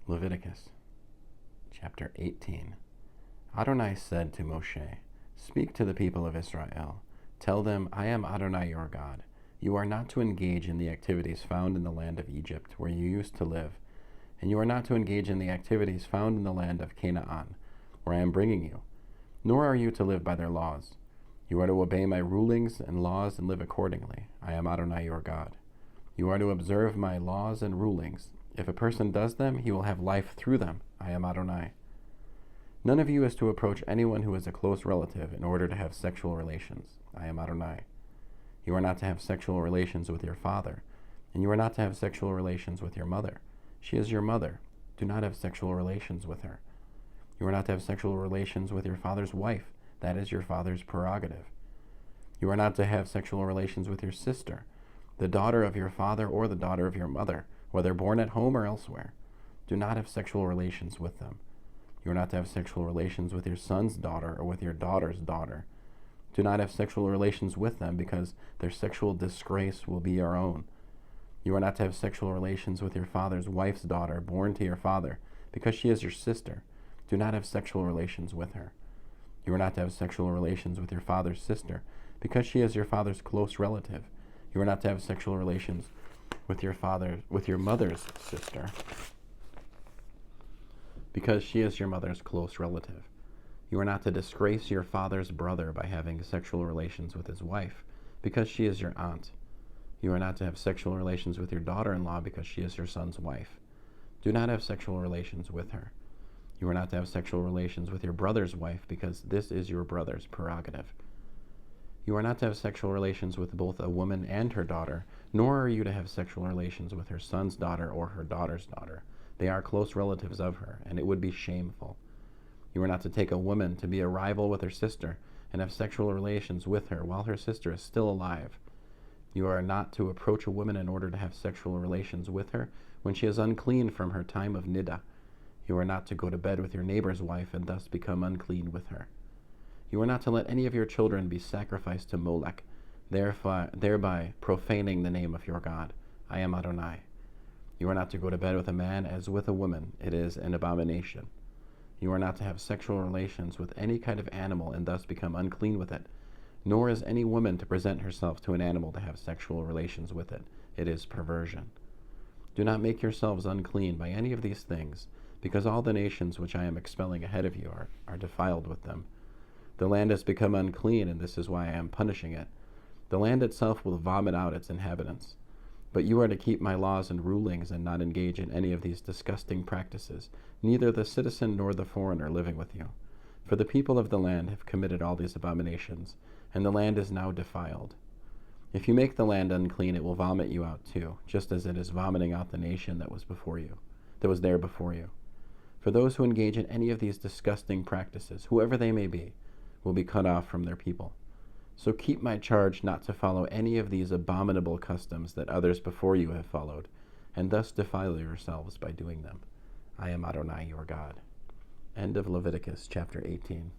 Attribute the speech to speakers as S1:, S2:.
S1: Leviticus chapter 18. Adonai said to Moshe, "Speak to the people of Israel. Tell them, I am Adonai your God. You are not to engage in the activities found in the land of Egypt, where you used to live, and you are not to engage in the activities found in the land of Canaan, where I am bringing you, nor are you to live by their laws. You are to obey my rulings and laws and live accordingly. I am Adonai your God. You are to observe my laws and rulings. If a person does them, he will have life through them. I am Adonai. None of you is to approach anyone who is a close relative in order to have sexual relations. I am Adonai. You are not to have sexual relations with your father, and you are not to have sexual relations with your mother. She is your mother. Do not have sexual relations with her. You are not to have sexual relations with your father's wife. That is your father's prerogative. You are not to have sexual relations with your sister, the daughter of your father or the daughter of your mother, whether born at home or elsewhere. Do not have sexual relations with them. You are not to have sexual relations with your son's daughter or with your daughter's daughter. Do not have sexual relations with them, because their sexual disgrace will be your own. You are not to have sexual relations with your father's wife's daughter, born to your father, because she is your sister. Do not have sexual relations with her. You are not to have sexual relations with your father's sister, because she is your father's close relative. You are not to have sexual relations with your mother's sister, because she is your mother's close relative. You are not to disgrace your father's brother by having sexual relations with his wife, because she is your aunt. You are not to have sexual relations with your daughter-in-law, because she is your son's wife. Do not have sexual relations with her. You are not to have sexual relations with your brother's wife, because this is your brother's prerogative. You are not to have sexual relations with both a woman and her daughter, nor are you to have sexual relations with her son's daughter or her daughter's daughter. They are close relatives of her, and it would be shameful. You are not to take a woman to be a rival with her sister and have sexual relations with her while her sister is still alive. You are not to approach a woman in order to have sexual relations with her when she is unclean from her time of niddah. You are not to go to bed with your neighbor's wife and thus become unclean with her. You are not to let any of your children be sacrificed to Molech, thereby profaning the name of your God. I am Adonai. You are not to go to bed with a man as with a woman. It is an abomination. You are not to have sexual relations with any kind of animal and thus become unclean with it, nor is any woman to present herself to an animal to have sexual relations with it. It is perversion. Do not make yourselves unclean by any of these things, because all the nations which I am expelling ahead of you are defiled with them. The land has become unclean, and this is why I am punishing it. The land itself will vomit out its inhabitants. But you are to keep my laws and rulings and not engage in any of these disgusting practices, neither the citizen nor the foreigner living with you. For the people of the land have committed all these abominations, and the land is now defiled. If you make the land unclean, it will vomit you out too, just as it is vomiting out the nation that was there before you. For those who engage in any of these disgusting practices, whoever they may be, will be cut off from their people. So keep my charge not to follow any of these abominable customs that others before you have followed, and thus defile yourselves by doing them. I am Adonai your God. End of Leviticus chapter 18.